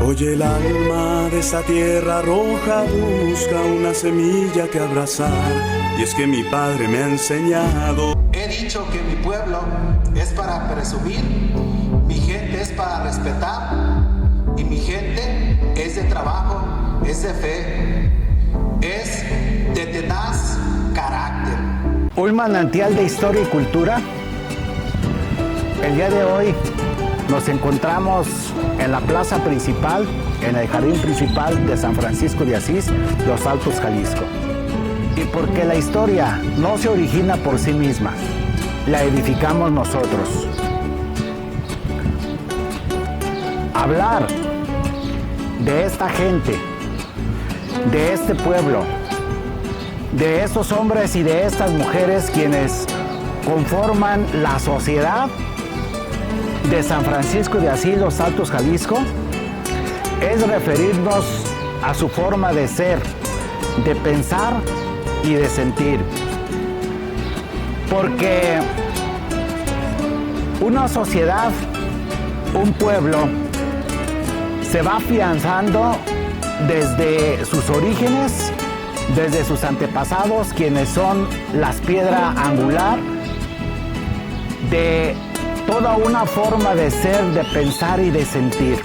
Hoy el alma de esa tierra roja busca una semilla que abrazar, y es que mi padre me ha enseñado. He dicho que mi pueblo es para presumir, mi gente es para respetar, y mi gente es de trabajo, es de fe, es de tenaz carácter. Un manantial de historia y cultura. El día de hoy nos encontramos en la plaza principal, en el jardín principal de San Francisco de Asís, Los Altos, Jalisco. Y porque la historia no se origina por sí misma, la edificamos nosotros. Hablar de esta gente, de este pueblo, de estos hombres y de estas mujeres quienes conforman la sociedad de San Francisco de Asís, Los Altos, Jalisco, es referirnos a su forma de ser, de pensar y de sentir. Porque una sociedad, un pueblo, se va afianzando desde sus orígenes, desde sus antepasados, quienes son las piedras angular de toda una forma de ser, de pensar y de sentir.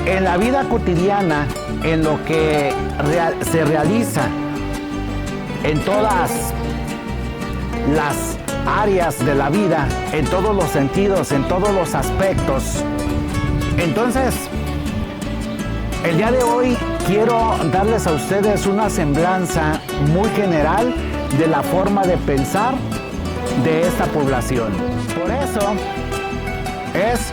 En la vida cotidiana, en lo que se realiza en todas las áreas de la vida, en todos los sentidos, en todos los aspectos. Entonces, el día de hoy quiero darles a ustedes una semblanza muy general de la forma de pensar de esta población. Por eso es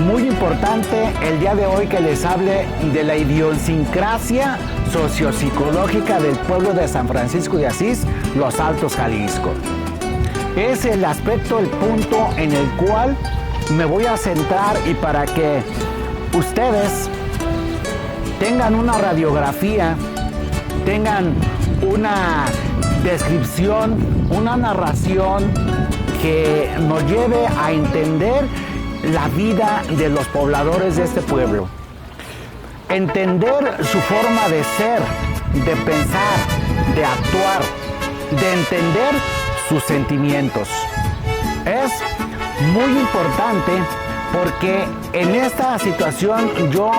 muy importante el día de hoy que les hable de la idiosincrasia sociopsicológica del pueblo de San Francisco de Asís, Los Altos, Jalisco. Es el aspecto, el punto en el cual me voy a centrar, y para que ustedes tengan una radiografía, tengan una descripción, una narración que nos lleve a entender la vida de los pobladores de este pueblo. Entender su forma de ser, de pensar, de actuar, de entender sus sentimientos. Es muy importante porque en esta situación yo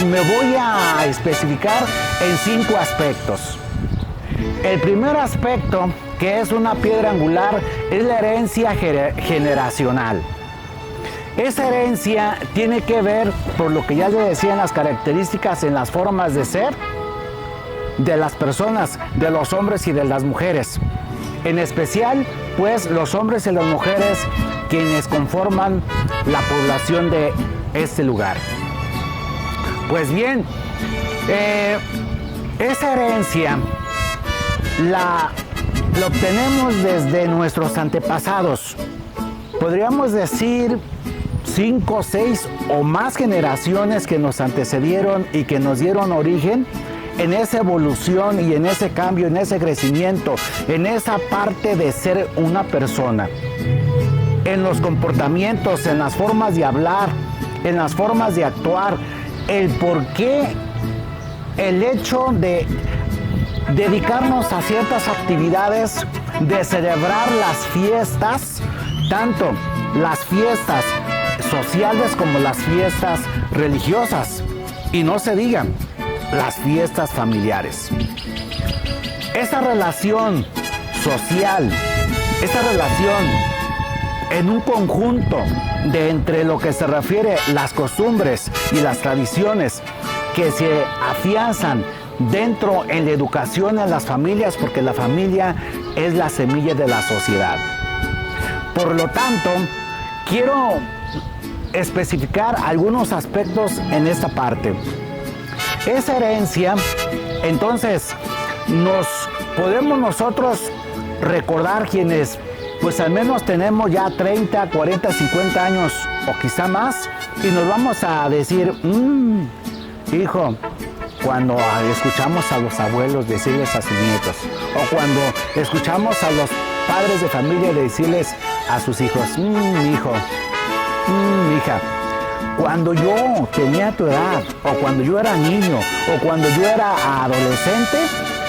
me voy a especificar en 5 aspectos. El primer aspecto, que es una piedra angular, es la herencia generacional. Esa herencia tiene que ver, por lo que ya les decía, en las características, en las formas de ser de las personas, de los hombres y de las mujeres. En especial, pues, los hombres y las mujeres quienes conforman la población de este lugar. Pues bien, esa herencia la obtenemos desde nuestros antepasados. Podríamos decir 5, 6 o más generaciones que nos antecedieron y que nos dieron origen en esa evolución y en ese cambio, en ese crecimiento, en esa parte de ser una persona. En los comportamientos, en las formas de hablar, en las formas de actuar, el por qué, el hecho de dedicarnos a ciertas actividades, de celebrar las fiestas, tanto las fiestas sociales como las fiestas religiosas, y no se digan las fiestas familiares. Esa relación social, esa relación en un conjunto de entre lo que se refiere las costumbres y las tradiciones que se afianzan dentro en la educación en las familias, porque la familia es la semilla de la sociedad. Por lo tanto, quiero especificar algunos aspectos en esta parte. Esa herencia, entonces, nos podemos nosotros recordar quienes, pues al menos tenemos ya 30, 40, 50 años o quizá más, y nos vamos a decir, hijo, cuando escuchamos a los abuelos decirles a sus nietos, o cuando escuchamos a los padres de familia decirles a sus hijos, mi hijo, mi hija. cuando yo tenía tu edad, o cuando yo era niño, o cuando yo era adolescente,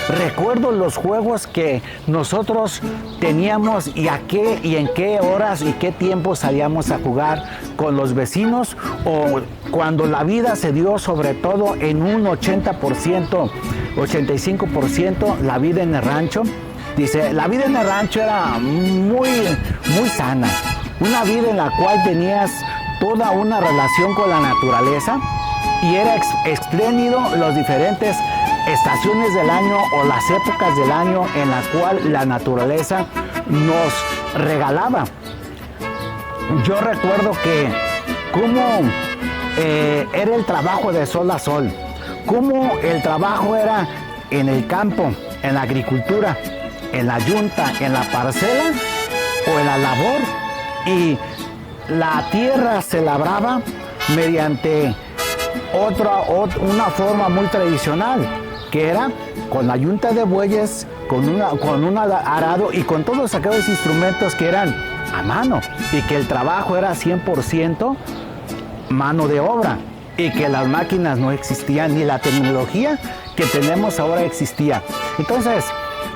recuerdo los juegos que nosotros teníamos y en qué horas y qué tiempo salíamos a jugar con los vecinos, o cuando la vida se dio sobre todo en un 80%, 85% la vida en el rancho. Dice, la vida en el rancho era muy sana, una vida en la cual tenías toda una relación con la naturaleza y era espléndido los diferentes estaciones del año o las épocas del año en las cuales la naturaleza nos regalaba. Yo recuerdo que cómo era el trabajo de sol a sol, cómo el trabajo era en el campo, en la agricultura, en la yunta, en la parcela o en la labor, y la tierra se labraba mediante una forma muy tradicional, que era con la yunta de bueyes, con un arado y con todos aquellos instrumentos que eran a mano, y que el trabajo era 100% mano de obra, y que las máquinas no existían, ni la tecnología que tenemos ahora existía. Entonces,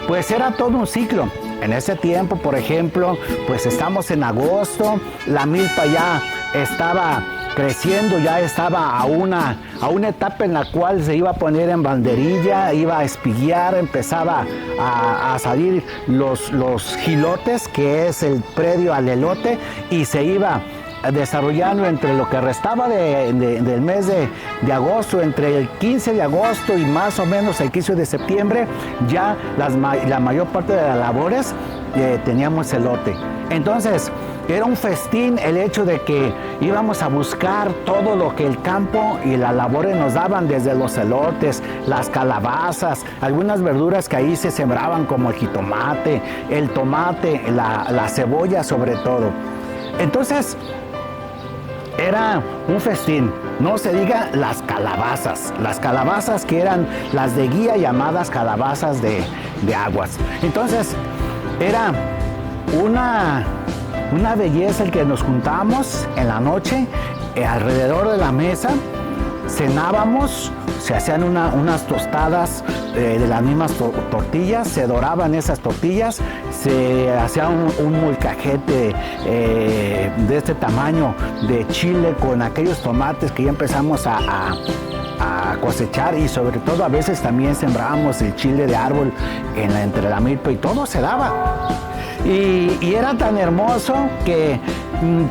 pues era todo un ciclo. En ese tiempo, por ejemplo, pues estamos en agosto, la milpa ya estaba creciendo, ya estaba a una etapa en la cual se iba a poner en banderilla, iba a espiguear, empezaba a salir los jilotes, que es el predio al elote, y se iba desarrollando entre lo que restaba del mes de agosto, entre el 15 de agosto y más o menos el 15 de septiembre, ya la mayor parte de las labores teníamos elote. Entonces, era un festín el hecho de que íbamos a buscar todo lo que el campo y las labores nos daban, desde los elotes, las calabazas, algunas verduras que ahí se sembraban como el jitomate, el tomate, la cebolla sobre todo. Entonces, era un festín, no se diga las calabazas que eran las de guía, llamadas calabazas de aguas. Entonces, era una belleza el que nos juntábamos en la noche alrededor de la mesa, cenábamos, se hacían unas tostadas de las mismas tortillas, se doraban esas tortillas, se hacía un molcajete de este tamaño de chile con aquellos tomates que ya empezamos a cosechar, y sobre todo a veces también sembrábamos el chile de árbol entre la milpa, y todo se daba. Y era tan hermoso que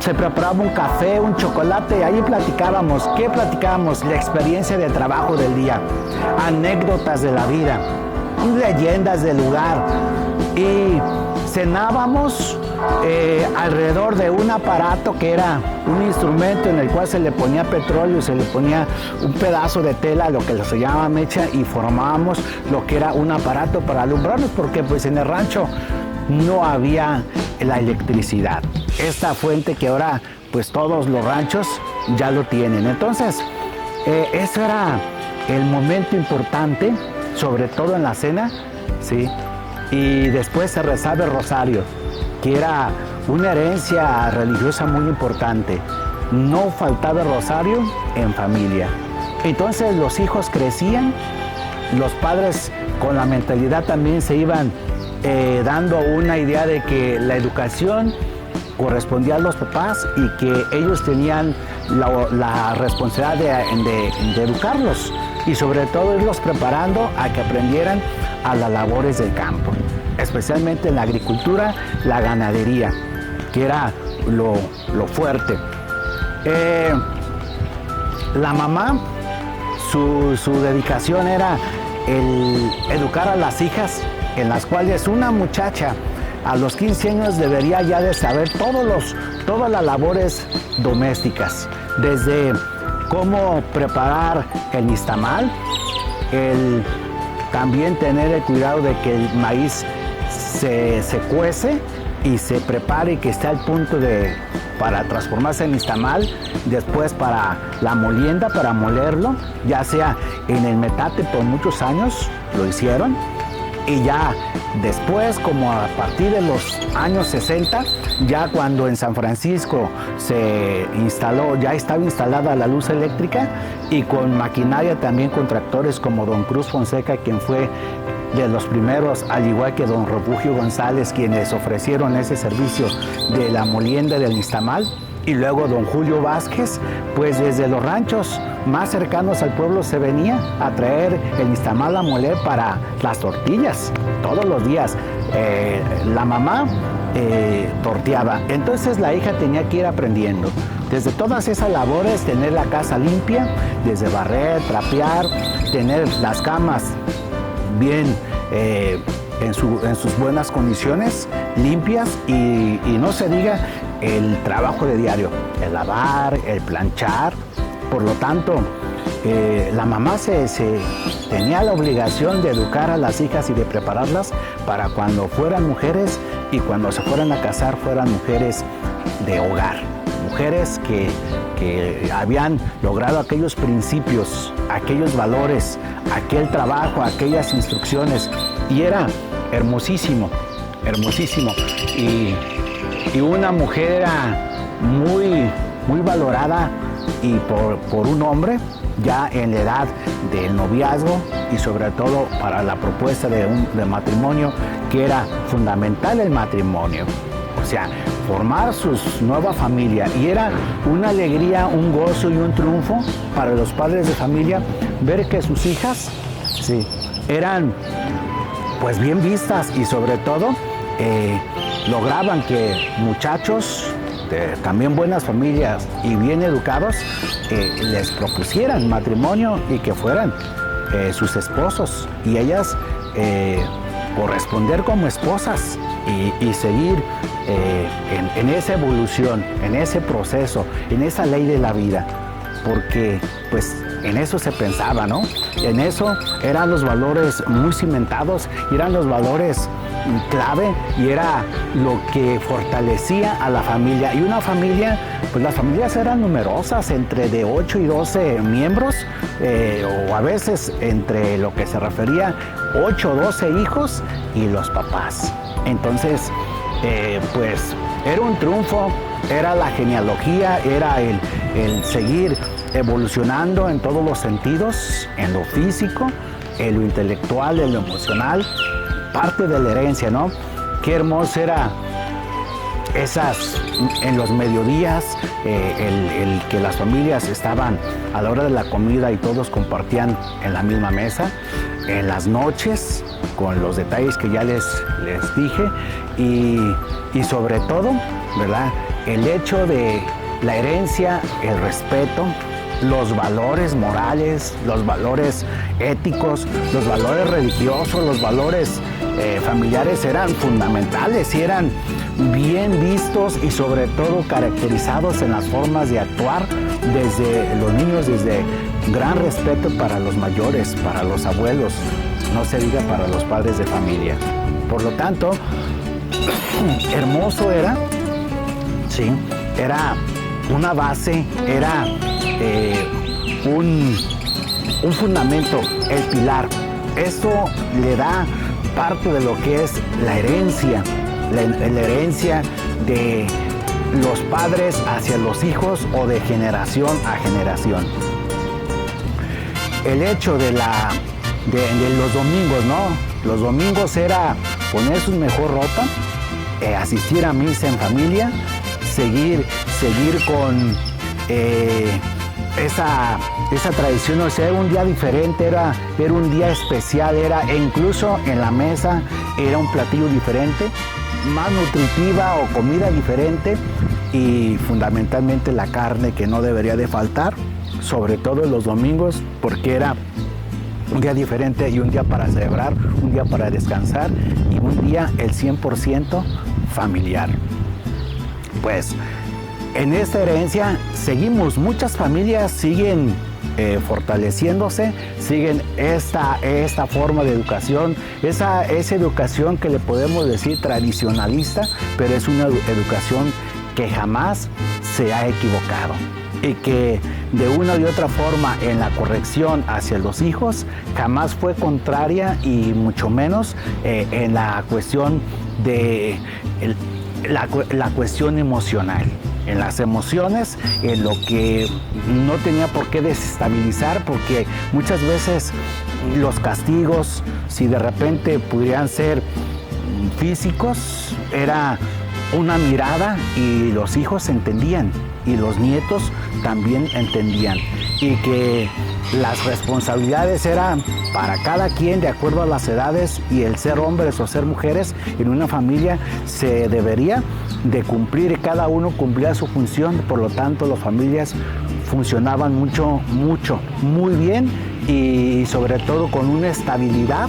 se preparaba un café, un chocolate, y ahí platicábamos. ¿Qué platicábamos? La experiencia de trabajo del día, anécdotas de la vida, leyendas del lugar. Y cenábamos alrededor de un aparato que era un instrumento en el cual se le ponía petróleo, se le ponía un pedazo de tela, lo que se llama mecha, y formábamos lo que era un aparato para alumbrarnos, porque pues en el rancho no había la electricidad, esta fuente que ahora pues todos los ranchos ya lo tienen. Entonces, eso era el momento importante, sobre todo en la cena, ¿sí? Y después se rezaba el rosario, que era una herencia religiosa muy importante. No faltaba el rosario en familia. Entonces los hijos crecían, los padres con la mentalidad también se iban dando una idea de que la educación correspondía a los papás y que ellos tenían la responsabilidad de educarlos, y sobre todo irlos preparando a que aprendieran a las labores del campo, especialmente en la agricultura, la ganadería, que era lo fuerte. La mamá, su dedicación era el educar a las hijas, en las cuales una muchacha a los 15 años debería ya de saber todas las labores domésticas, desde cómo preparar el nixtamal, también tener el cuidado de que el maíz se cuece y se prepare y que esté al punto para transformarse en nixtamal, después para la molienda, para molerlo, ya sea en el metate, por muchos años lo hicieron, Y ya después, como a partir de los años 60, ya cuando en San Francisco se instaló, ya estaba instalada la luz eléctrica y con maquinaria también con tractores como don Cruz Fonseca, quien fue de los primeros, al igual que don Refugio González, quienes ofrecieron ese servicio de la molienda del nixtamal, y luego don Julio Vázquez, pues desde los ranchos más cercanos al pueblo se venía a traer el nixtamal a moler para las tortillas todos los días. La mamá torteaba, entonces la hija tenía que ir aprendiendo desde todas esas labores, tener la casa limpia, desde barrer, trapear, tener las camas bien en sus buenas condiciones, limpias, y no se diga el trabajo de diario, el lavar, el planchar. Por lo tanto, la mamá tenía la obligación de educar a las hijas y de prepararlas para cuando fueran mujeres y cuando se fueran a casar fueran mujeres de hogar, mujeres que habían logrado aquellos principios, aquellos valores, aquel trabajo, aquellas instrucciones, y era hermosísimo, hermosísimo. Y una mujer era muy valorada y por un hombre ya en la edad del noviazgo, y sobre todo para la propuesta de matrimonio, que era fundamental el matrimonio. O sea, formar su nueva familia, y era una alegría, un gozo y un triunfo para los padres de familia ver que sus hijas eran pues bien vistas, y sobre todo lograban que muchachos de también buenas familias y bien educados les propusieran matrimonio y que fueran sus esposos, y ellas corresponder como esposas y seguir en esa evolución, en ese proceso, en esa ley de la vida, porque pues en eso se pensaba, ¿no? En eso eran los valores muy cimentados, y eran los valores clave, y era lo que fortalecía a la familia. Y una familia, pues las familias eran numerosas, entre de 8 y 12 miembros, o a veces entre lo que se refería 8 o 12 hijos y los papás. Entonces, pues era un triunfo, era la genealogía, era el seguir evolucionando en todos los sentidos, en lo físico, en lo intelectual, en lo emocional, parte de la herencia, ¿no? Qué hermoso era en los mediodías, el que las familias estaban a la hora de la comida y todos compartían en la misma mesa, en las noches, con los detalles que ya les dije, y sobre todo, ¿verdad?, el hecho de la herencia, el respeto, los valores morales, los valores éticos, los valores religiosos, los valores familiares eran fundamentales y eran bien vistos, y sobre todo caracterizados en las formas de actuar desde los niños, desde gran respeto para los mayores, para los abuelos, no se diga para los padres de familia. Por lo tanto, hermoso era, sí, era una base, era un fundamento, el pilar. Esto le da parte de lo que es la herencia, la herencia de los padres hacia los hijos o de generación a generación. El hecho de los domingos, ¿no? Los domingos era poner su mejor ropa, asistir a misa en familia, seguir con esa tradición. O sea, era un día diferente, era un día especial, e incluso en la mesa era un platillo diferente, más nutritiva o comida diferente, y fundamentalmente la carne, que no debería de faltar, sobre todo en los domingos, porque era un día diferente y un día para celebrar, un día para descansar, y un día el 100% familiar. Pues en esta herencia seguimos, muchas familias siguen fortaleciéndose, siguen esta forma de educación, esa educación que le podemos decir tradicionalista, pero es una educación que jamás se ha equivocado, y que de una y otra forma en la corrección hacia los hijos, jamás fue contraria y mucho menos en la cuestión de la cuestión emocional. En las emociones, en lo que no tenía por qué desestabilizar, porque muchas veces los castigos, si de repente pudieran ser físicos, era una mirada y los hijos entendían y los nietos también entendían, y que las responsabilidades eran para cada quien de acuerdo a las edades, y el ser hombres o ser mujeres en una familia se debería de cumplir, y cada uno cumplía su función. Por lo tanto, las familias funcionaban muy bien, y sobre todo con una estabilidad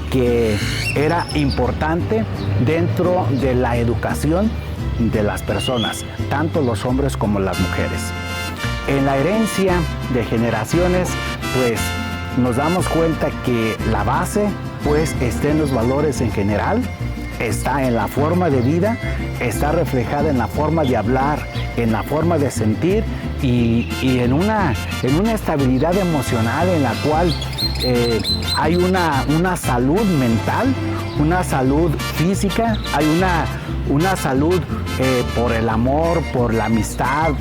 que era importante dentro de la educación de las personas, tanto los hombres como las mujeres. En la herencia de generaciones, pues nos damos cuenta que la base pues está en los valores en general, está en la forma de vida, está reflejada en la forma de hablar, en la forma de sentir, y en una estabilidad emocional en la cual hay una salud mental, una salud física, hay una salud por el amor, por la amistad,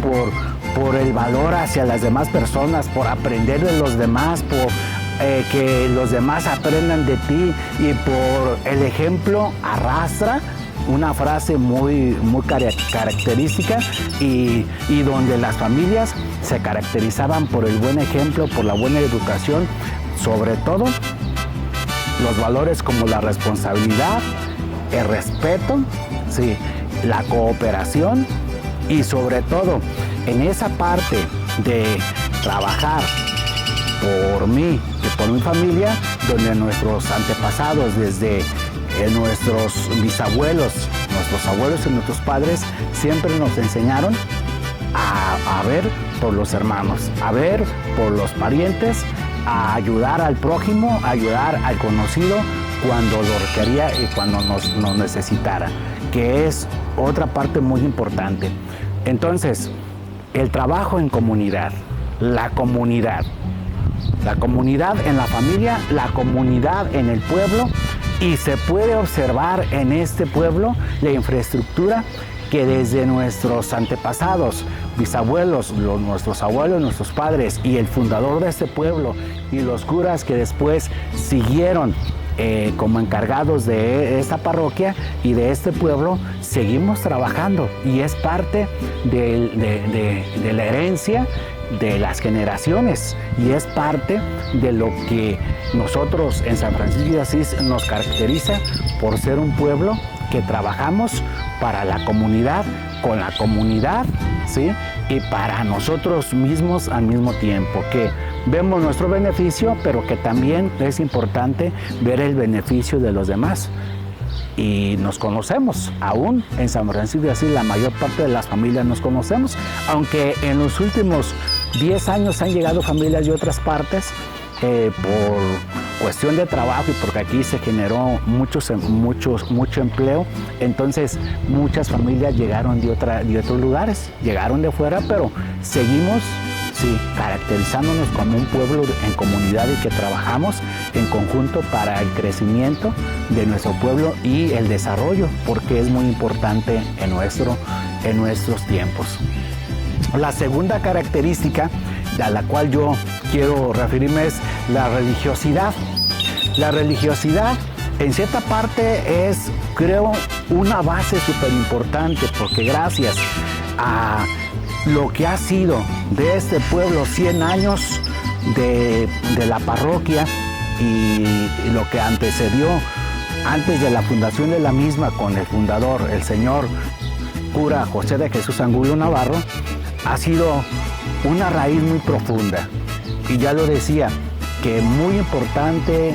por el valor hacia las demás personas, por aprender de los demás, por que los demás aprendan de ti, y por el ejemplo arrastra, una frase muy característica, y donde las familias se caracterizaban por el buen ejemplo, por la buena educación, sobre todo los valores como la responsabilidad, el respeto, sí, la cooperación, y sobre todo en esa parte de trabajar por mí y por mi familia, donde nuestros antepasados, desde nuestros bisabuelos, nuestros abuelos y nuestros padres, siempre nos enseñaron a ver por los hermanos, a ver por los parientes, a ayudar al prójimo, a ayudar al conocido cuando lo requería y cuando nos necesitara, que es otra parte muy importante. Entonces, el trabajo en comunidad, la comunidad en la familia, la comunidad en el pueblo, y se puede observar en este pueblo la infraestructura que desde nuestros antepasados, bisabuelos, nuestros abuelos, nuestros padres, y el fundador de este pueblo, y los curas que después siguieron como encargados de esta parroquia y de este pueblo, seguimos trabajando, y es parte de la herencia de las generaciones, y es parte de lo que nosotros en San Francisco de Asís nos caracteriza por ser un pueblo que trabajamos para la comunidad, con la comunidad, ¿sí? Y para nosotros mismos al mismo tiempo, que vemos nuestro beneficio, pero que también es importante ver el beneficio de los demás. Y nos conocemos, aún en San Francisco de Asís la mayor parte de las familias nos conocemos, aunque en los últimos 10 años han llegado familias de otras partes por cuestión de trabajo, y porque aquí se generó mucho empleo. Entonces muchas familias llegaron de otros lugares, llegaron de fuera, pero seguimos caracterizándonos como un pueblo en comunidad, y que trabajamos en conjunto para el crecimiento de nuestro pueblo y el desarrollo, porque es muy importante en nuestros tiempos. La segunda característica a la cual yo quiero referirme es la religiosidad. La religiosidad en cierta parte es, creo, una base súper importante, porque gracias a lo que ha sido de este pueblo 100 años de la parroquia, y lo que antecedió antes de la fundación de la misma con el fundador, el señor cura José de Jesús Angulo Navarro, ha sido una raíz muy profunda. Y ya lo decía, que muy importante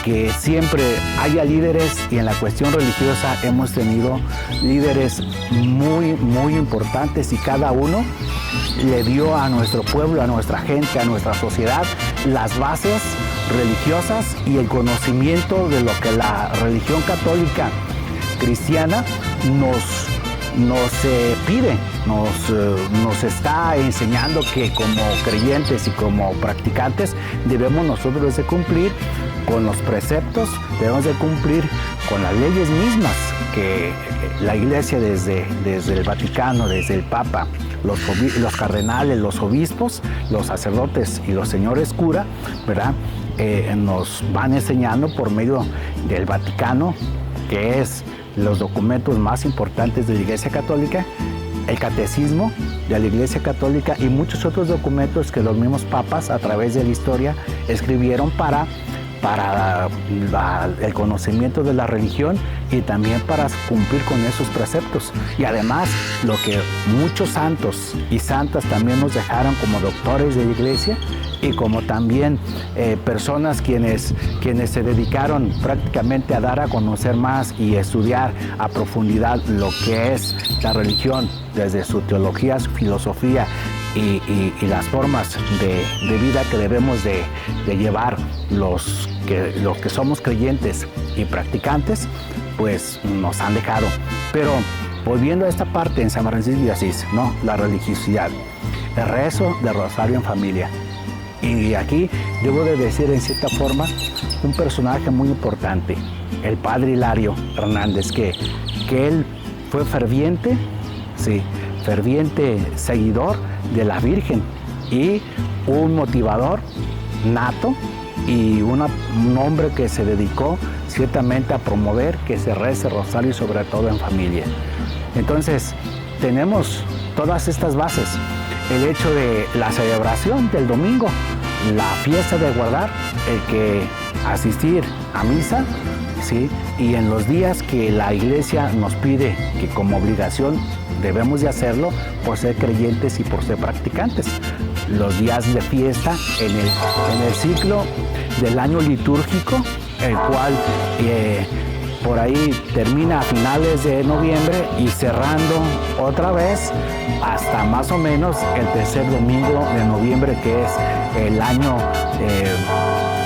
que siempre haya líderes, y en la cuestión religiosa hemos tenido líderes muy importantes, y cada uno le dio a nuestro pueblo, a nuestra gente, a nuestra sociedad las bases religiosas y el conocimiento de lo que la religión católica cristiana pide, nos está enseñando que como creyentes y como practicantes debemos nosotros de cumplir con los preceptos, debemos de cumplir con las leyes mismas que la Iglesia desde el Vaticano, desde el Papa, los cardenales, los obispos, los sacerdotes y los señores cura, ¿verdad? Nos van enseñando por medio del Vaticano, que es los documentos más importantes de la Iglesia Católica, el Catecismo de la Iglesia Católica y muchos otros documentos que los mismos papas a través de la historia escribieron para el conocimiento de la religión y también para cumplir con esos preceptos. Y además, lo que muchos santos y santas también nos dejaron como doctores de la Iglesia y como también personas quienes se dedicaron prácticamente a dar a conocer más y estudiar a profundidad lo que es la religión desde su teología, su filosofía y las formas de vida que debemos de llevar los que somos creyentes y practicantes, pues nos han dejado. Pero volviendo a esta parte en San Francisco de Asís, ¿no? La religiosidad, el rezo del rosario en familia. Y aquí debo de decir en cierta forma un personaje muy importante, el padre Hilario Hernández, que él fue ferviente seguidor de la Virgen y un motivador nato y un hombre que se dedicó ciertamente a promover que se rece rosario sobre todo en familia. Entonces tenemos todas estas bases, el hecho de la celebración del domingo, la fiesta de guardar, el que asistir a misa, ¿sí? Y en los días que la Iglesia nos pide que como obligación debemos de hacerlo por ser creyentes y por ser practicantes. Los días de fiesta en el ciclo del año litúrgico, el cual por ahí termina a finales de noviembre y cerrando otra vez hasta más o menos el tercer domingo de noviembre, que es el año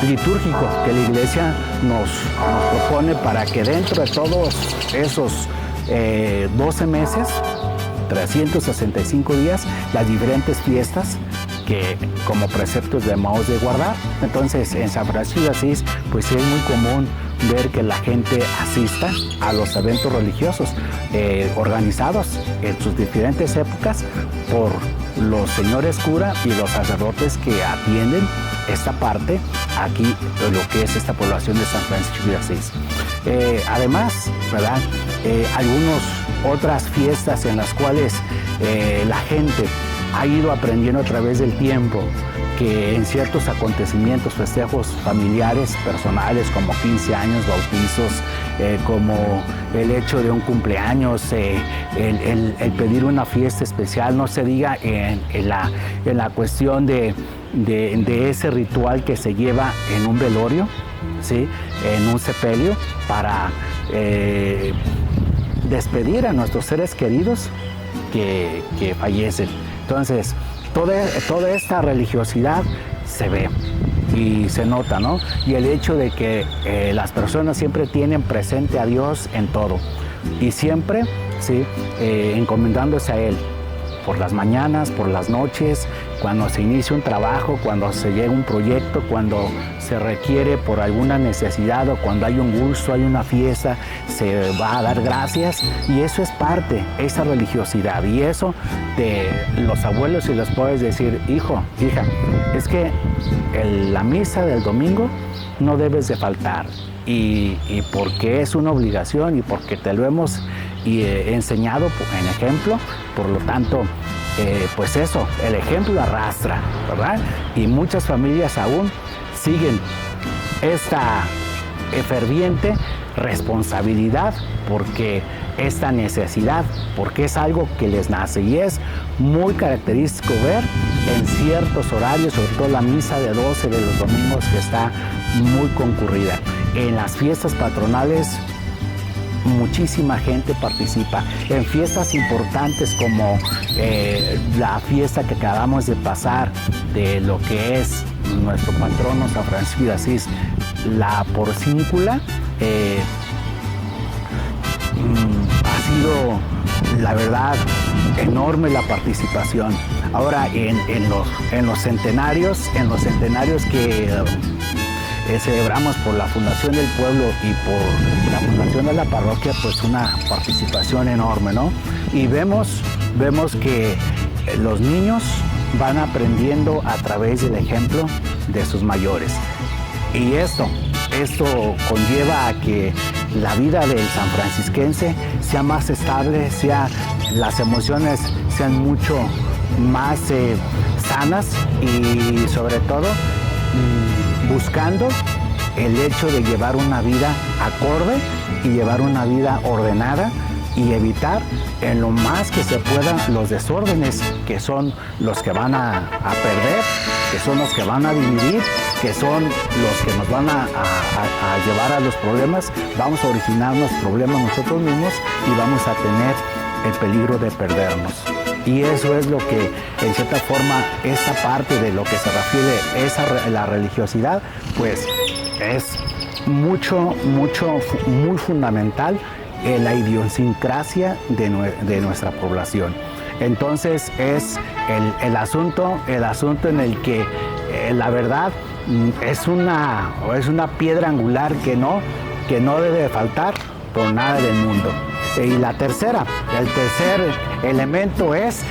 litúrgico que la Iglesia nos propone para que dentro de todos esos 12 meses, 365 días, las diferentes fiestas que como preceptos debemos de guardar. Entonces en San Francisco de Asís pues es muy común ver que la gente asista a los eventos religiosos organizados en sus diferentes épocas por los señores cura y los sacerdotes que atienden esta parte aquí, lo que es esta población de San Francisco de Asís. Además, ¿verdad? Algunas otras fiestas en las cuales la gente ha ido aprendiendo a través del tiempo que en ciertos acontecimientos, festejos familiares, personales, como 15 años, bautizos, como el hecho de un cumpleaños, el pedir una fiesta especial, no se diga en la cuestión de ese ritual que se lleva en un velorio, ¿sí? En un sepelio, para despedir a nuestros seres queridos que fallecen. Entonces, toda esta religiosidad se ve y se nota, ¿no? Y el hecho de que las personas siempre tienen presente a Dios en todo y siempre, ¿sí? Encomendándose a Él por las mañanas, por las noches, cuando se inicia un trabajo, cuando se llega un proyecto, cuando se requiere por alguna necesidad o cuando hay un gusto, hay una fiesta, se va a dar gracias, y eso es parte, esa religiosidad, y eso de los abuelos y los puedes decir, hijo, hija, es que la misa del domingo no debes de faltar, y porque es una obligación y porque te lo hemos enseñado en ejemplo, por lo tanto, pues eso, el ejemplo arrastra, ¿verdad? Y muchas familias aún siguen esta ferviente responsabilidad, porque esta necesidad, porque es algo que les nace, y es muy característico ver en ciertos horarios, sobre todo la misa de 12 de los domingos, que está muy concurrida. En las fiestas patronales muchísima gente participa, en fiestas importantes como la fiesta que acabamos de pasar de lo que es nuestro patrono San Francisco de Asís, la porcíncula, ha sido la verdad, enorme la participación. Ahora en los centenarios que celebramos por la Fundación del Pueblo y por la Fundación de la Parroquia, pues una participación enorme, ¿no? Y vemos que los niños van aprendiendo a través del ejemplo de sus mayores. Y esto conlleva a que la vida del sanfrancisquense sea más estable, las emociones sean mucho más sanas y sobre todo buscando el hecho de llevar una vida acorde y llevar una vida ordenada y evitar en lo más que se pueda los desórdenes que son los que van a perder, que son los que van a dividir, que son los que nos van a llevar a los problemas. Vamos a originarnos problemas nosotros mismos y vamos a tener el peligro de perdernos. Y eso es lo que, en cierta forma, esta parte de lo que se refiere a la religiosidad, pues es muy fundamental en la idiosincrasia de nuestra población. Entonces es el asunto en el que la verdad es una piedra angular que no debe faltar por nada del mundo. Y el tercer elemento es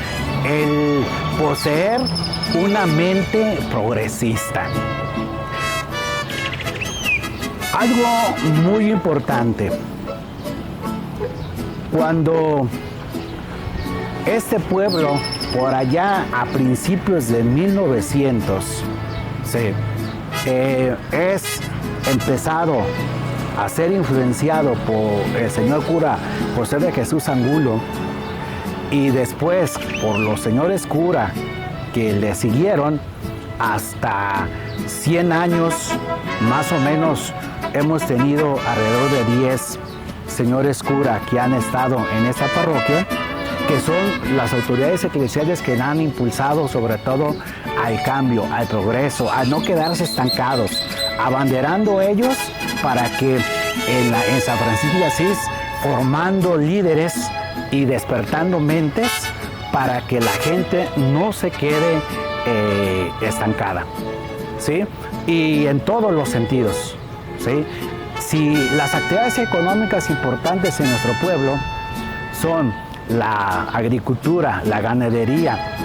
el poseer una mente progresista. Algo muy importante. Cuando este pueblo, por allá a principios de 1900, es empezado a ser influenciado por el señor cura José de Jesús Angulo y después por los señores cura que le siguieron hasta 100 años, más o menos hemos tenido alrededor de 10 señores cura que han estado en esta parroquia, que son las autoridades eclesiales que han impulsado sobre todo al cambio, al progreso, a no quedarse estancados, abanderando ellos para que en San Francisco de Asís, formando líderes y despertando mentes para que la gente no se quede estancada, ¿sí? Y en todos los sentidos, ¿sí? Si las actividades económicas importantes en nuestro pueblo son la agricultura, la ganadería,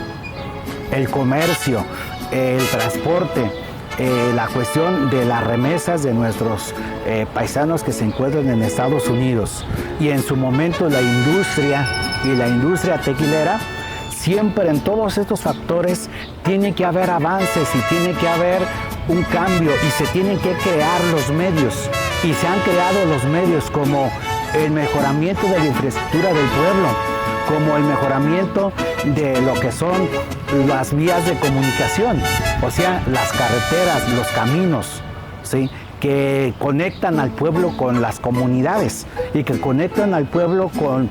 el comercio, el transporte, la cuestión de las remesas de nuestros paisanos que se encuentran en Estados Unidos y en su momento la industria tequilera, siempre en todos estos factores tiene que haber avances y tiene que haber un cambio y se tienen que crear los medios y se han creado los medios como el mejoramiento de la infraestructura del pueblo, como el mejoramiento de lo que son las vías de comunicación, o sea, las carreteras, los caminos, ¿sí? Que conectan al pueblo con las comunidades y que conectan al pueblo con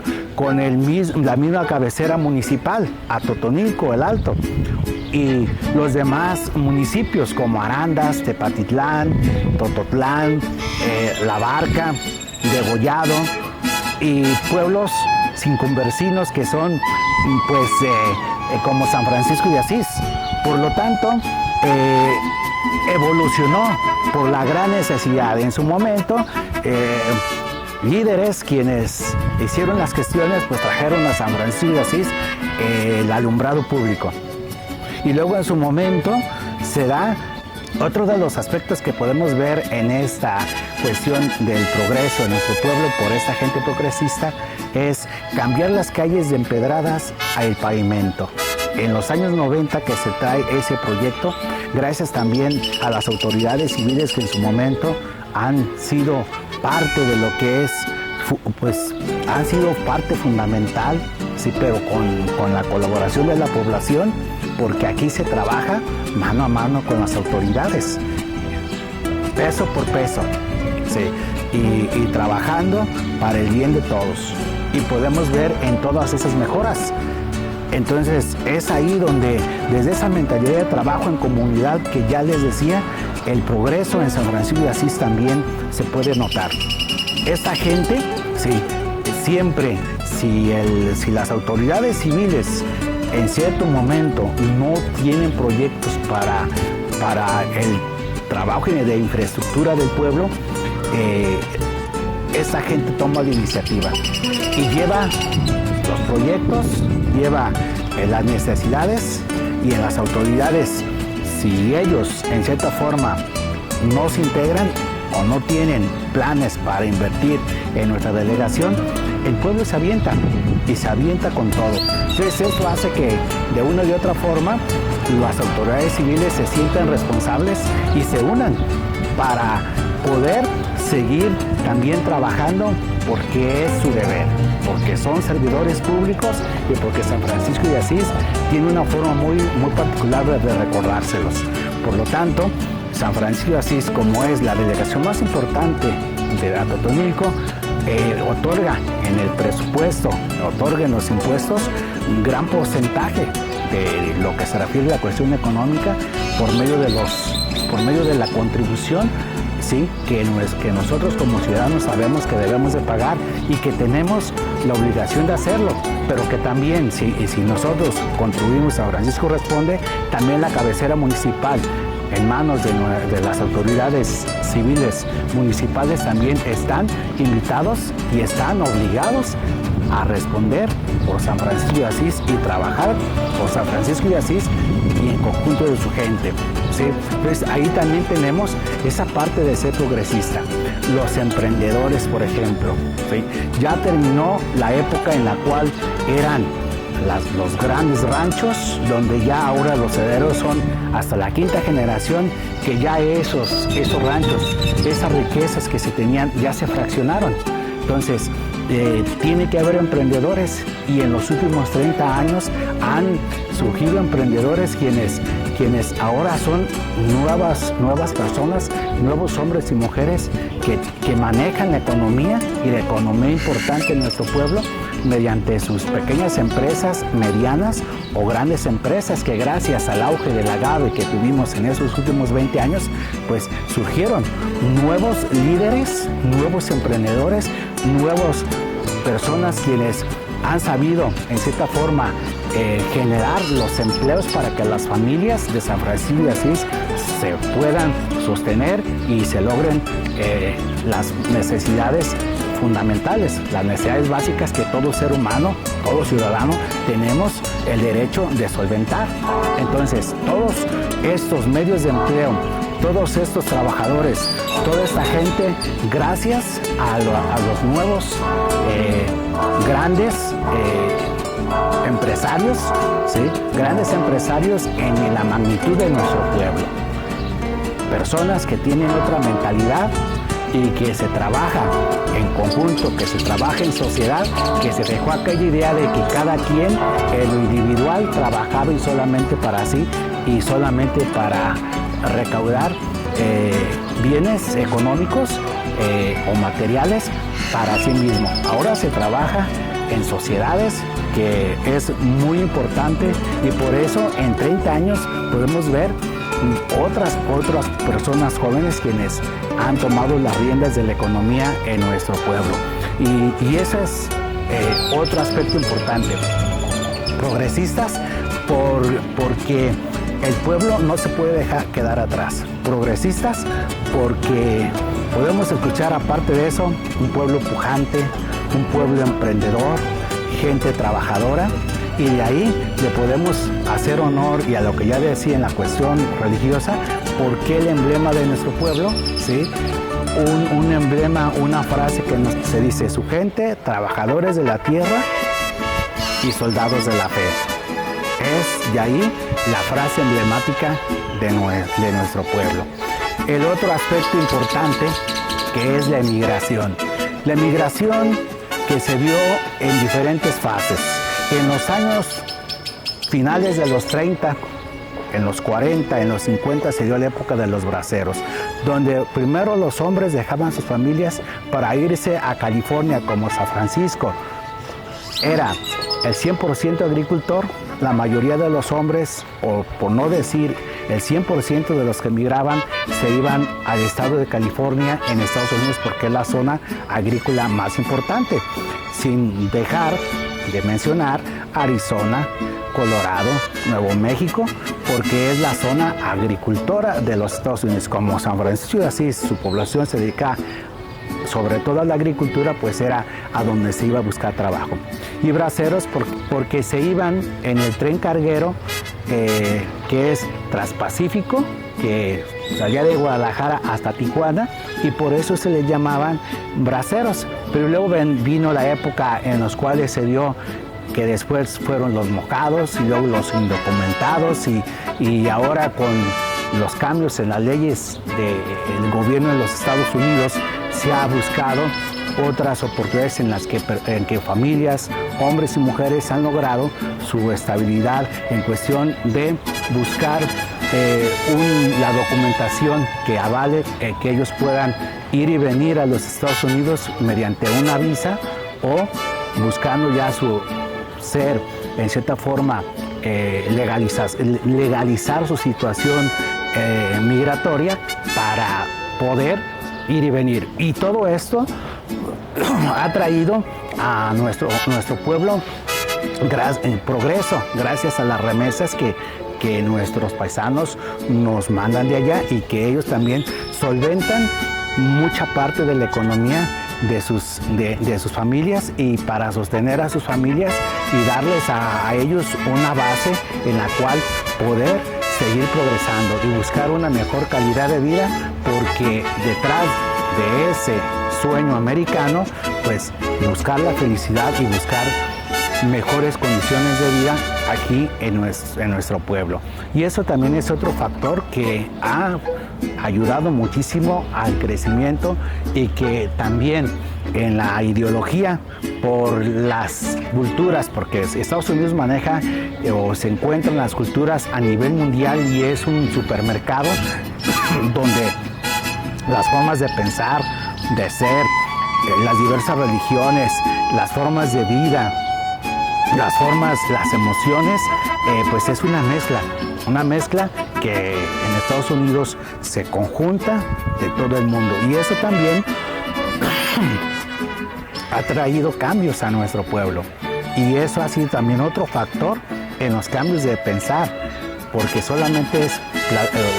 la misma cabecera municipal, Atotonilco, El Alto, y los demás municipios como Arandas, Tepatitlán, Tototlán, La Barca, Degollado y pueblos circunvecinos que son pues como San Francisco de Asís. Por lo tanto, evolucionó por la gran necesidad. En su momento, líderes quienes hicieron las gestiones, pues trajeron a San Francisco de Asís el alumbrado público. Y luego en su momento se da otro de los aspectos que podemos ver en esta cuestión del progreso en nuestro pueblo por esta gente progresista es cambiar las calles de empedradas al pavimento. En los años 90 que se trae ese proyecto, gracias también a las autoridades civiles que en su momento han sido parte de lo que es, pues han sido parte fundamental, sí, pero con la colaboración de la población, porque aquí se trabaja mano a mano con las autoridades, peso por peso, sí, y trabajando para el bien de todos. Y podemos ver en todas esas mejoras. Entonces es ahí donde, desde esa mentalidad de trabajo en comunidad que ya les decía, el progreso en San Francisco de Asís también se puede notar. Esta gente, sí, siempre, si las autoridades civiles en cierto momento no tienen proyectos para el trabajo de infraestructura del pueblo, esa gente toma la iniciativa y lleva los proyectos, lleva las necesidades, y en las autoridades, si ellos en cierta forma no se integran o no tienen planes para invertir en nuestra delegación, el pueblo se avienta y se avienta con todo. Entonces eso hace que de una y otra forma las autoridades civiles se sientan responsables y se unan para poder seguir también trabajando, porque es su deber, porque son servidores públicos y porque San Francisco de Asís tiene una forma muy particular de recordárselos. Por lo tanto, San Francisco de Asís, como es la delegación más importante de Atotonilco, otorga en el presupuesto, otorga en los impuestos un gran porcentaje de lo que se refiere a la cuestión económica por medio de la contribución, sí, que nosotros como ciudadanos sabemos que debemos de pagar y que tenemos la obligación de hacerlo, pero que también si nosotros contribuimos a Francisco Responde, también la cabecera municipal en manos de las autoridades civiles municipales también están invitados y están obligados a responder por San Francisco de Asís y trabajar por San Francisco de Asís y en conjunto de su gente, ¿sí? Entonces ahí también tenemos esa parte de ser progresista. Los emprendedores, por ejemplo, ¿sí? Ya terminó la época en la cual eran los grandes ranchos, donde ya ahora los herederos son hasta la quinta generación, que ya esos ranchos, esas riquezas que se tenían, ya se fraccionaron. Entonces, tiene que haber emprendedores, y en los últimos 30 años han surgido emprendedores quienes ahora son nuevas personas, nuevos hombres y mujeres que manejan la economía, y la economía importante en nuestro pueblo, mediante sus pequeñas empresas, medianas o grandes empresas, que gracias al auge del agave que tuvimos en esos últimos 20 años, pues surgieron nuevos líderes, nuevos emprendedores, nuevas personas quienes han sabido en cierta forma generar los empleos para que las familias de San Francisco de Asís se puedan sostener y se logren las necesidades fundamentales, las necesidades básicas que todo ser humano, todo ciudadano tenemos el derecho de solventar. Entonces, todos estos medios de empleo, todos estos trabajadores, toda esta gente, gracias a los nuevos grandes empresarios, ¿sí? Grandes empresarios en la magnitud de nuestro pueblo. Personas que tienen otra mentalidad y que se trabaja en conjunto, que se trabaja en sociedad, que se dejó aquella idea de que cada quien en lo individual trabajaba y solamente para sí y solamente para recaudar bienes económicos o materiales para sí mismo. Ahora se trabaja en sociedades, que es muy importante, y por eso en 30 años podemos ver otras personas jóvenes quienes han tomado las riendas de la economía en nuestro pueblo. Y ese es otro aspecto importante. Progresistas porque el pueblo no se puede dejar quedar atrás. Progresistas porque podemos escuchar, aparte de eso, un pueblo pujante, un pueblo emprendedor, gente trabajadora, y de ahí le podemos hacer honor y a lo que ya decía en la cuestión religiosa, porque el emblema de nuestro pueblo, ¿sí? Un emblema, una frase que se dice: su gente, trabajadores de la tierra y soldados de la fe. Es de ahí la frase emblemática de nuestro pueblo. El otro aspecto importante, que es la emigración. La emigración que se dio en diferentes fases. En los años finales de los 30, en los 40, en los 50 se dio la época de los braceros, donde primero los hombres dejaban sus familias para irse a California, como San Francisco. Era el 100% agricultor, la mayoría de los hombres, o por no decir el 100% de los que emigraban, se iban al estado de California en Estados Unidos, porque es la zona agrícola más importante. sin dejar de mencionar Arizona, Colorado, Nuevo México, porque es la zona agricultora de los Estados Unidos. Como San Francisco de Asís, su población se dedica sobre todo a la agricultura, pues era a donde se iba a buscar trabajo. Y braceros porque se iban en el tren carguero que es Transpacífico, que salía de Guadalajara hasta Tijuana, y por eso se les llamaban braceros. Pero luego vino la época en los cuales se dio que después fueron los mojados y luego los indocumentados, y ahora con los cambios en las leyes del gobierno de los Estados Unidos se ha buscado otras oportunidades en que familias, hombres y mujeres han logrado su estabilidad en cuestión de buscar la documentación que avale que ellos puedan ir y venir a los Estados Unidos mediante una visa, o buscando ya su ser en cierta forma legalizar su situación migratoria para poder ir y venir. Y todo esto ha traído a nuestro pueblo progreso gracias a las remesas que nuestros paisanos nos mandan de allá, y que ellos también solventan mucha parte de la economía de sus familias, y para sostener a sus familias y darles a ellos una base en la cual poder seguir progresando y buscar una mejor calidad de vida, porque detrás de ese sueño americano, pues buscar la felicidad y buscar mejores condiciones de vida aquí en nuestro pueblo. Y eso también es otro factor que ha ayudado muchísimo al crecimiento, y que también en la ideología por las culturas, porque Estados Unidos maneja o se encuentran las culturas a nivel mundial, y es un supermercado donde las formas de pensar, de ser, las diversas religiones, las formas de vida, las emociones, pues es una mezcla que en Estados Unidos se conjunta de todo el mundo, y eso también ha traído cambios a nuestro pueblo, y eso ha sido también otro factor en los cambios de pensar, porque solamente es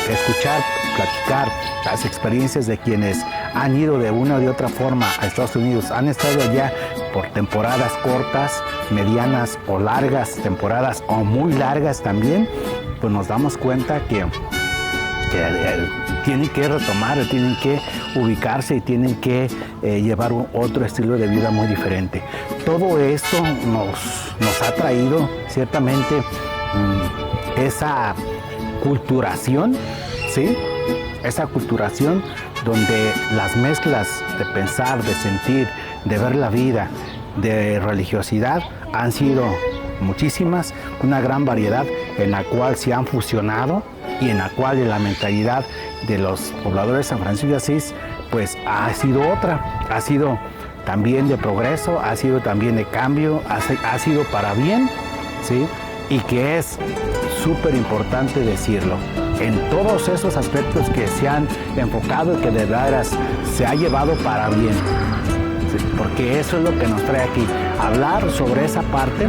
escuchar, platicar las experiencias de quienes han ido de una o de otra forma a Estados Unidos, han estado allá por temporadas cortas, medianas o largas temporadas, o muy largas también, pues nos damos cuenta que tienen que retomar, tienen que ubicarse y tienen que llevar otro estilo de vida muy diferente. Todo esto nos ha traído ciertamente esa culturación, ¿sí? Esa culturación donde las mezclas de pensar, de sentir, de ver la vida, de religiosidad han sido muchísimas, una gran variedad en la cual se han fusionado, y en la cual la mentalidad de los pobladores de San Francisco de Asís pues ha sido otra, ha sido también de progreso, ha sido también de cambio, ha sido para bien, ¿sí? Y que es súper importante decirlo, en todos esos aspectos que se han enfocado y que de veras se ha llevado para bien, ¿sí? Porque eso es lo que nos trae aquí, hablar sobre esa parte,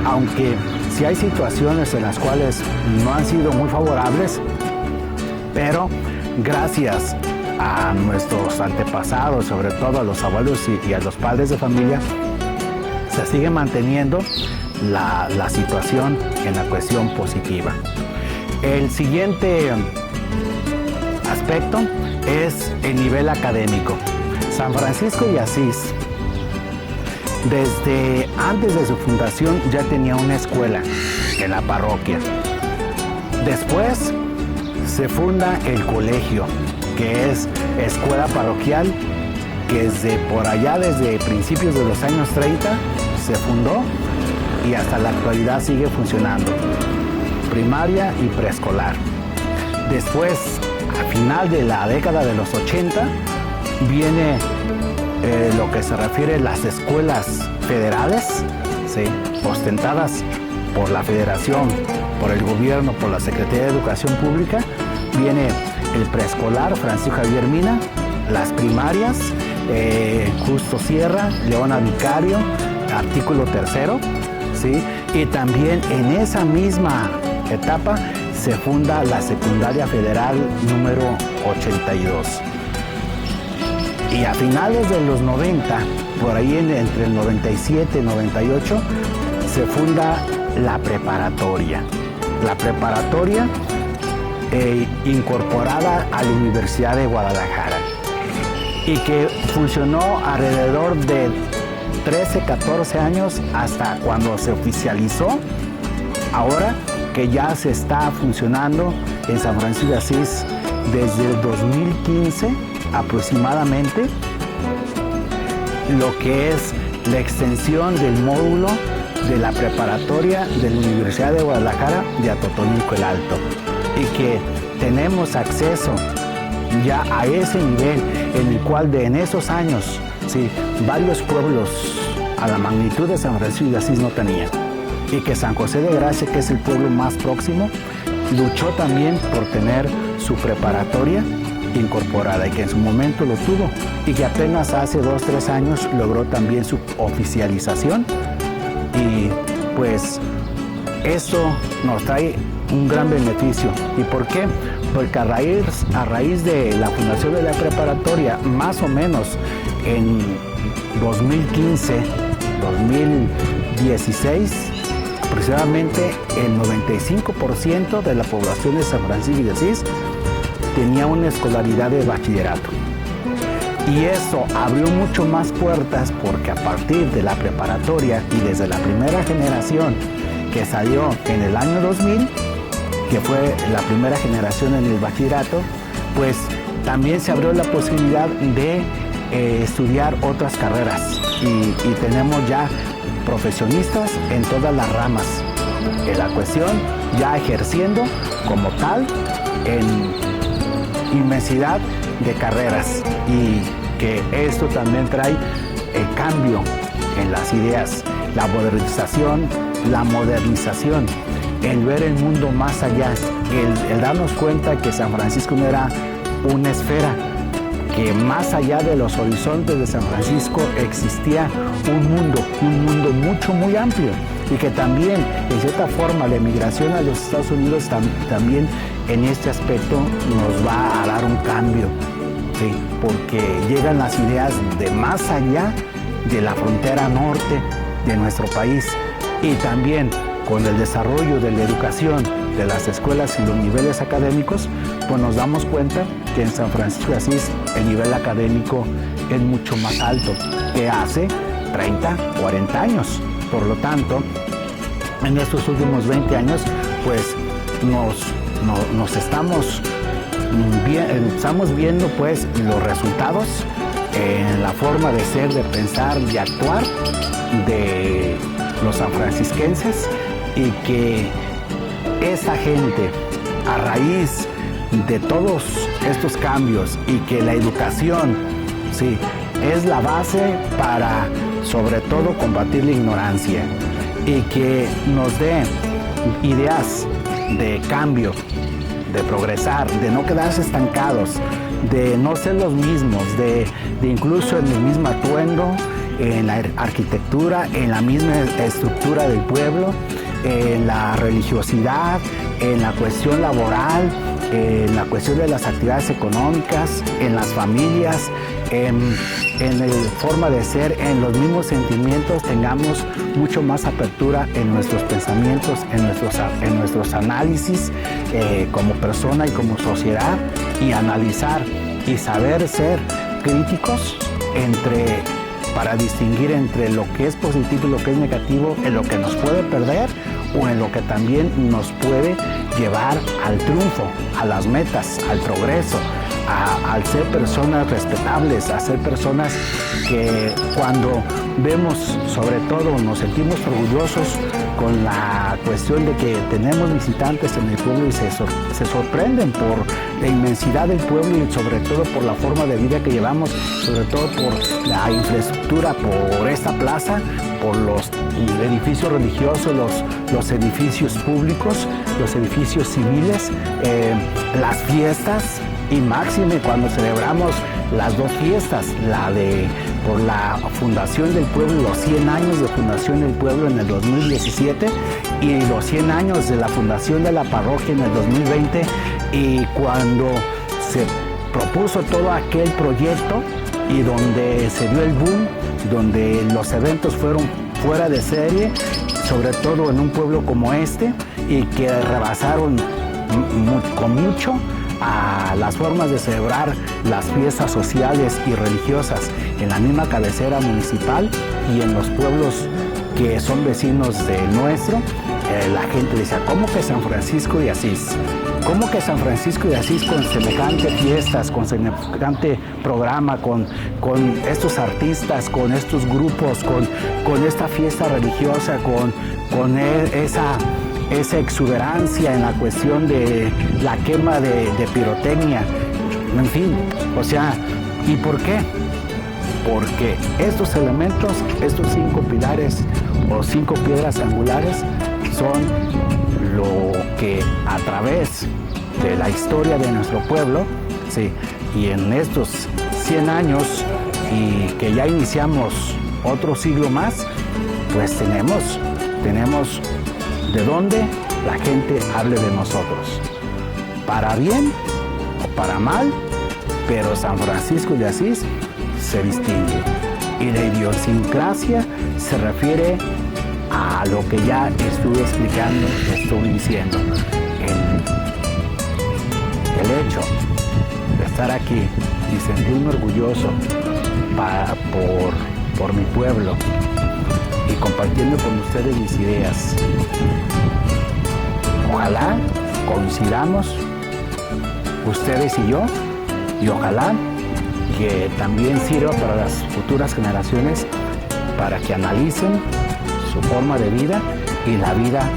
aunque sí hay situaciones en las cuales no han sido muy favorables, pero gracias a nuestros antepasados, sobre todo a los abuelos y a los padres de familia, se sigue manteniendo la situación en la cuestión positiva. El siguiente aspecto es el nivel académico. San Francisco de Asís, desde antes de su fundación, ya tenía una escuela en la parroquia. Después se funda el colegio, que es escuela parroquial, que desde principios de los años 30 se fundó y hasta la actualidad sigue funcionando. Primaria y preescolar. Después, a final de la década de los 80, viene lo que se refiere a las escuelas federales, ¿sí? Ostentadas por la Federación, por el gobierno, por la Secretaría de Educación Pública. Viene el preescolar Francisco Javier Mina, las primarias Justo Sierra, Leona Vicario, artículo 3º, ¿sí? Y también en esa misma etapa se funda la Secundaria Federal número 82. Y a finales de los 90, por ahí entre el 97 y 98, se funda la preparatoria. La preparatoria incorporada a la Universidad de Guadalajara y que funcionó alrededor de 13, 14 años hasta cuando se oficializó. Ahora que ya se está funcionando en San Francisco de Asís desde el 2015 aproximadamente, lo que es la extensión del módulo de la preparatoria de la Universidad de Guadalajara de Atotonilco el Alto, y que tenemos acceso ya a ese nivel en el cual en esos años, sí, varios pueblos a la magnitud de San Francisco de Asís no tenían, y que San José de Gracia, que es el pueblo más próximo, luchó también por tener su preparatoria incorporada, y que en su momento lo tuvo, y que apenas hace 2-3 años logró también su oficialización. Y pues eso nos trae un gran beneficio. ¿Y por qué? Porque a raíz de la fundación de la preparatoria, más o menos en 2015, 2016, aproximadamente el 95% de la población de San Francisco de Asís tenía una escolaridad de bachillerato. Y eso abrió mucho más puertas, porque a partir de la preparatoria y desde la primera generación que salió en el año 2000, que fue la primera generación en el bachillerato, pues también se abrió la posibilidad de estudiar otras carreras, y tenemos ya profesionistas en todas las ramas en la cuestión, ya ejerciendo como tal en inmensidad de carreras, y que esto también trae el cambio en las ideas, la modernización, el ver el mundo más allá, el darnos cuenta que San Francisco no era una esfera, que más allá de los horizontes de San Francisco existía un mundo muy amplio, y que también, en cierta forma, la emigración a los Estados Unidos también en este aspecto nos va a dar un cambio, ¿sí? Porque llegan las ideas de más allá de la frontera norte de nuestro país, y también con el desarrollo de la educación, de las escuelas y los niveles académicos, pues nos damos cuenta que en San Francisco de Asís el nivel académico es mucho más alto que hace 30, 40 años. Por lo tanto, en estos últimos 20 años, pues estamos viendo pues los resultados en la forma de ser, de pensar, de actuar de los sanfrancisquenses, y que esa gente, a raíz de todos estos cambios, y que la educación, sí, es la base para, sobre todo, combatir la ignorancia, y que nos dé ideas de cambio, de progresar, de no quedarse estancados, de no ser los mismos, de incluso en el mismo atuendo, en la arquitectura, en la misma estructura del pueblo, en la religiosidad, en la cuestión laboral, en la cuestión de las actividades económicas, en las familias, en la forma de ser, en los mismos sentimientos, tengamos mucho más apertura en nuestros pensamientos, en nuestros análisis como persona y como sociedad, y analizar y saber ser críticos para distinguir entre lo que es positivo y lo que es negativo, en lo que nos puede perder o en lo que también nos puede llevar al triunfo, a las metas, al progreso, al ser personas respetables, a ser personas que cuando vemos, sobre todo, nos sentimos orgullosos con la cuestión de que tenemos visitantes en el pueblo y se sorprenden por la inmensidad del pueblo, y sobre todo por la forma de vida que llevamos, sobre todo por la infraestructura, por esta plaza, por los edificios religiosos, los edificios públicos, los edificios civiles, las fiestas, Y máxime cuando celebramos las dos fiestas, por la fundación del pueblo, los 100 años de fundación del pueblo en el 2017 y los 100 años de la fundación de la parroquia en el 2020, y cuando se propuso todo aquel proyecto y donde se dio el boom, donde los eventos fueron fuera de serie, sobre todo en un pueblo como este, y que rebasaron con mucho a las formas de celebrar las fiestas sociales y religiosas en la misma cabecera municipal y en los pueblos que son vecinos de nuestro. La gente decía, ¿cómo que San Francisco de Asís? ¿Cómo que San Francisco de Asís con semejante fiestas, con semejante programa, con estos artistas, con estos grupos, con esta fiesta religiosa, con esa exuberancia en la cuestión de la quema de pirotecnia? En fin, o sea, ¿y por qué? Porque estos elementos, estos 5 pilares o 5 piedras angulares son lo que a través de la historia de nuestro pueblo, sí, y en estos 100 años y que ya iniciamos otro siglo más, pues tenemos de dónde la gente hable de nosotros, para bien o para mal, pero San Francisco de Asís se distingue, y la idiosincrasia se refiere a lo que ya estuve explicando, estuve diciendo, el hecho de estar aquí y sentirme orgulloso por mi pueblo y compartiendo con ustedes mis ideas. Ojalá coincidamos ustedes y yo, y ojalá que también sirva para las futuras generaciones para que analicen su forma de vida y la vida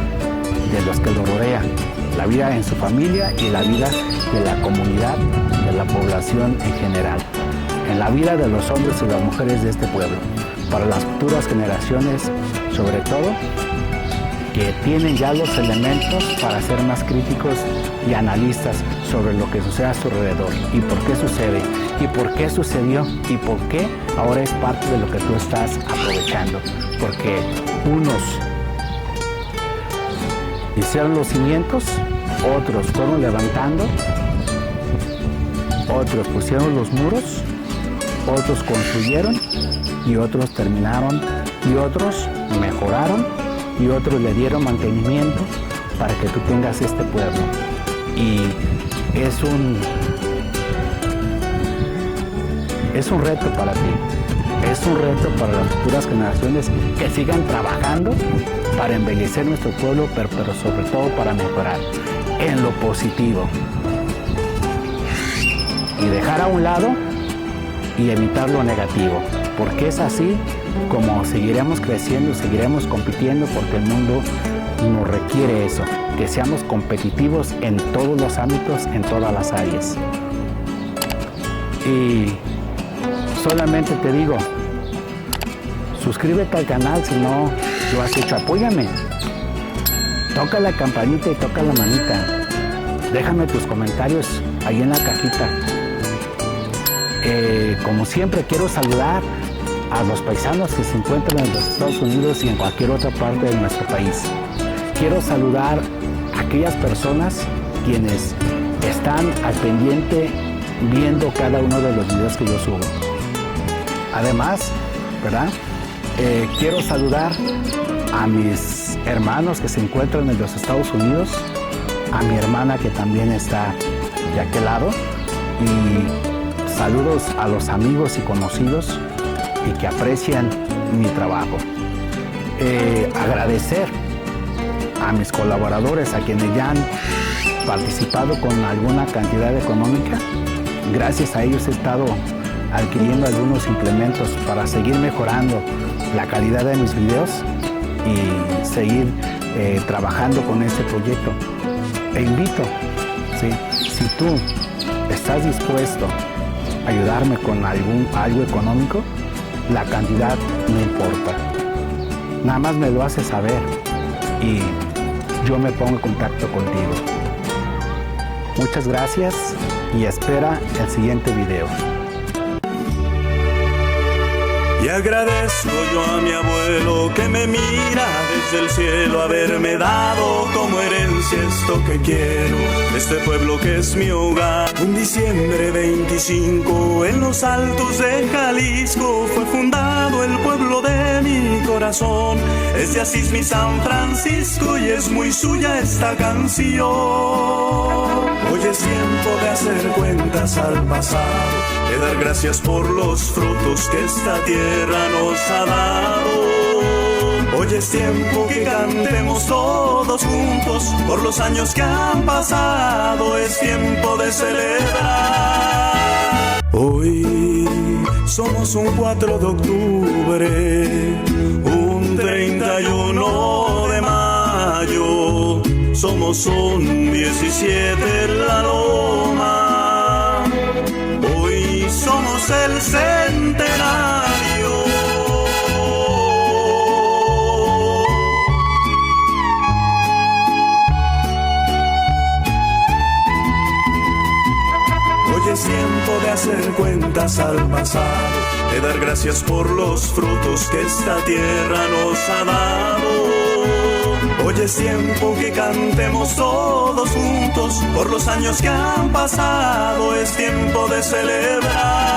de los que lo rodean, la vida en su familia y la vida de la comunidad, de la población en general, en la vida de los hombres y las mujeres de este pueblo, para las futuras generaciones, sobre todo, que tienen ya los elementos para ser más críticos y analistas sobre lo que sucede a su alrededor y por qué sucede y por qué sucedió y por qué ahora es parte de lo que tú estás aprovechando. Porque unos hicieron los cimientos, otros fueron levantando, otros pusieron los muros, otros construyeron y otros terminaron y otros mejoraron y otros le dieron mantenimiento para que tú tengas este pueblo. Y es un reto para ti, es un reto para las futuras generaciones que sigan trabajando para embellecer nuestro pueblo, pero sobre todo para mejorar en lo positivo y dejar a un lado y evitar lo negativo, porque es así como seguiremos creciendo, seguiremos compitiendo, porque el mundo nos requiere eso, que seamos competitivos en todos los ámbitos, en todas las áreas. Y solamente te digo, suscríbete al canal si no lo has hecho, apóyame, toca la campanita y toca la manita, déjame tus comentarios ahí en la cajita. Como siempre, quiero saludar a los paisanos que se encuentran en los Estados Unidos y en cualquier otra parte de nuestro país. Quiero saludar a aquellas personas quienes están al pendiente viendo cada uno de los videos que yo subo. Además, ¿verdad? Quiero saludar a mis hermanos que se encuentran en los Estados Unidos, a mi hermana que también está de aquel lado, y saludos a los amigos y conocidos y que aprecian mi trabajo. Agradecer a mis colaboradores, a quienes ya han participado con alguna cantidad económica. Gracias a ellos he estado adquiriendo algunos implementos para seguir mejorando la calidad de mis videos y seguir trabajando con este proyecto. Te invito, ¿sí? Si tú estás dispuesto a ayudarme con algo económico, la cantidad no importa. Nada más me lo haces saber y yo me pongo en contacto contigo. Muchas gracias y espera el siguiente video. Y agradezco yo a mi abuelo que me mira desde el cielo, haberme dado como herencia esto que quiero, este pueblo que es mi hogar. Un diciembre 25 en los altos de Jalisco fue fundado el pueblo de mi corazón. Es de Asís mi San Francisco y es muy suya esta canción. Hoy es tiempo de hacer cuentas al pasado, de dar gracias por los frutos que esta tierra nos ha dado. Hoy es tiempo que cantemos todos juntos por los años que han pasado, es tiempo de celebrar. Hoy somos un 4 de octubre, un 31 de mayo, somos un 17 en la loma. Hoy somos el centenario. Hoy es tiempo de hacer cuentas al pasado, de dar gracias por los frutos que esta tierra nos ha dado. Hoy es tiempo que cantemos todos juntos por los años que han pasado, es tiempo de celebrar.